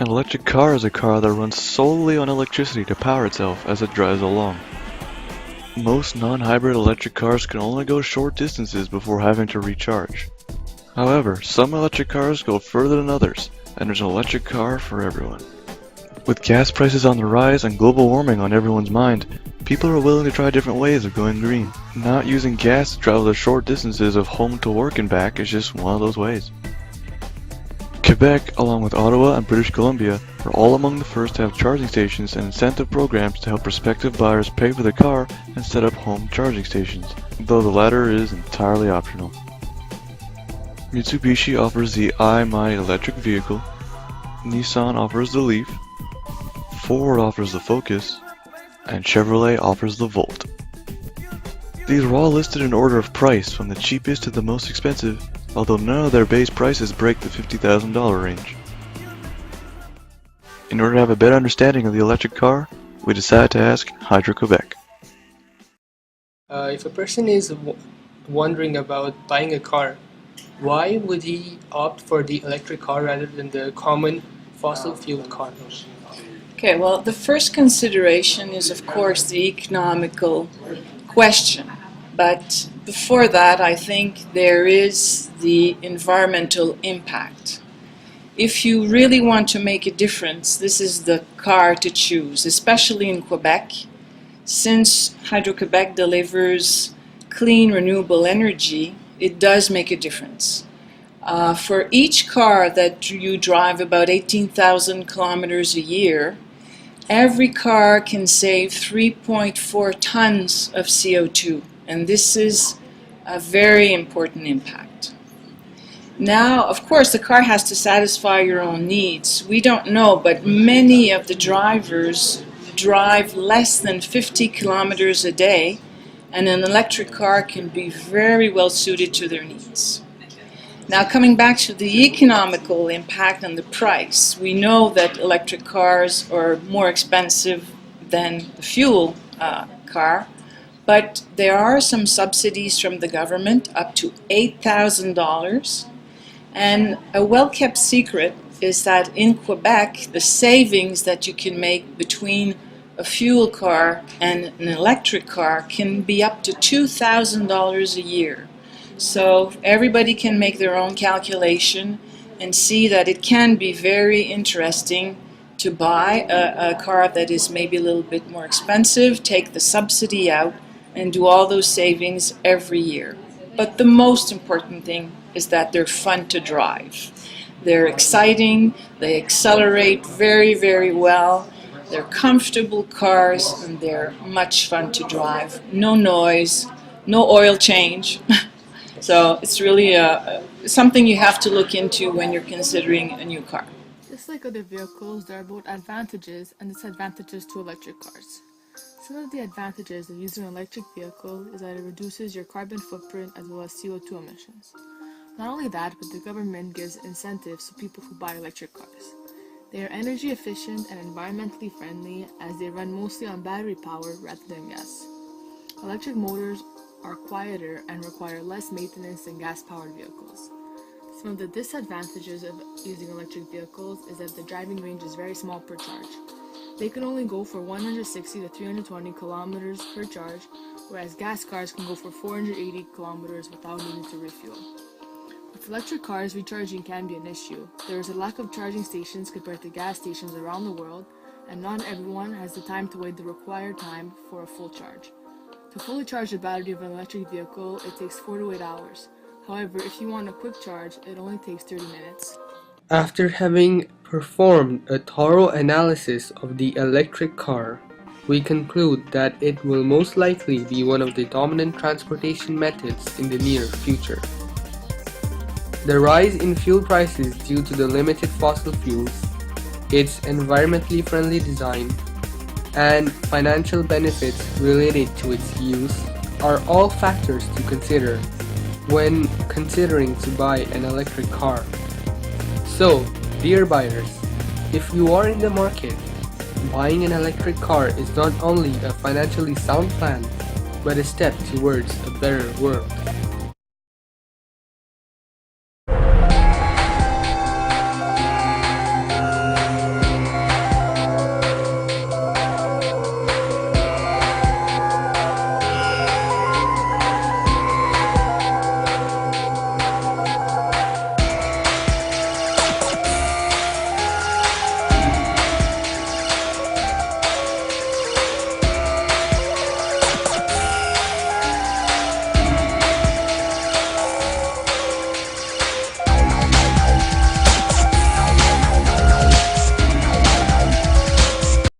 An electric car is a car that runs solely on electricity to power itself as it drives along. Most non-hybrid electric cars can only go short distances before having to recharge. However, some electric cars go further than others, and there's an electric car for everyone. With gas prices on the rise and global warming on everyone's mind, people are willing to try different ways of going green. Not using gas to travel the short distances of home to work and back is just one of those ways. Quebec, along with Ottawa and British Columbia, are all among the first to have charging stations and incentive programs to help prospective buyers pay for the car and set up home charging stations, though the latter is entirely optional. Mitsubishi offers the iMovie electric vehicle, Nissan offers the Leaf, Ford offers the Focus, and Chevrolet offers the Volt. These are all listed in order of price from the cheapest to the most expensive, although none of their base prices break the $50,000 range. In order to have a better understanding of the electric car, we decided to ask Hydro-Quebec. If a person is wondering about buying a car, why would he opt for the electric car rather than the common fossil fuel car? Okay, well, the first consideration is, of course, the economical question. But before that, I think there is the environmental impact. If you really want to make a difference, this is the car to choose, especially in Quebec, since Hydro-Quebec delivers clean, renewable energy. It does make a difference. For each car that you drive about 18,000 kilometers a year, every car can save 3.4 tons of CO2, and this is a very important impact. Now, of course, the car has to satisfy your own needs. We don't know, but many of the drivers drive less than 50 kilometers a day, and an electric car can be very well suited to their needs. Now, coming back to the economical impact and the price, we know that electric cars are more expensive than the fuel car, but there are some subsidies from the government up to $8,000. And a well-kept secret is that in Quebec, the savings that you can make between a fuel car and an electric car can be up to $2,000 a year. So everybody can make their own calculation and see that it can be very interesting to buy a car that is maybe a little bit more expensive, take the subsidy out, and do all those savings every year. But the most important thing is that they're fun to drive. They're exciting, they accelerate very, very well, they're comfortable cars, and they're much fun to drive. No noise, no oil change. So it's really something you have to look into when you're considering a new car. Just like other vehicles, there are both advantages and disadvantages to electric cars. Some of the advantages of using an electric vehicle is that it reduces your carbon footprint as well as CO2 emissions. Not only that, but the government gives incentives to people who buy electric cars. They are energy efficient and environmentally friendly as they run mostly on battery power rather than gas. Electric motors are quieter and require less maintenance than gas-powered vehicles. Some of the disadvantages of using electric vehicles is that the driving range is very small per charge. They can only go for 160 to 320 kilometers per charge, whereas gas cars can go for 480 kilometers without needing to refuel. With electric cars, recharging can be an issue. There is a lack of charging stations compared to gas stations around the world, and not everyone has the time to wait the required time for a full charge. To fully charge the battery of an electric vehicle, it takes 4 to 8 hours. However, if you want a quick charge, it only takes 30 minutes. After having performed a thorough analysis of the electric car, we conclude that it will most likely be one of the dominant transportation methods in the near future. The rise in fuel prices due to the limited fossil fuels, its environmentally friendly design, and financial benefits related to its use are all factors to consider when considering to buy an electric car. So, dear buyers, if you are in the market, buying an electric car is not only a financially sound plan, but a step towards a better world.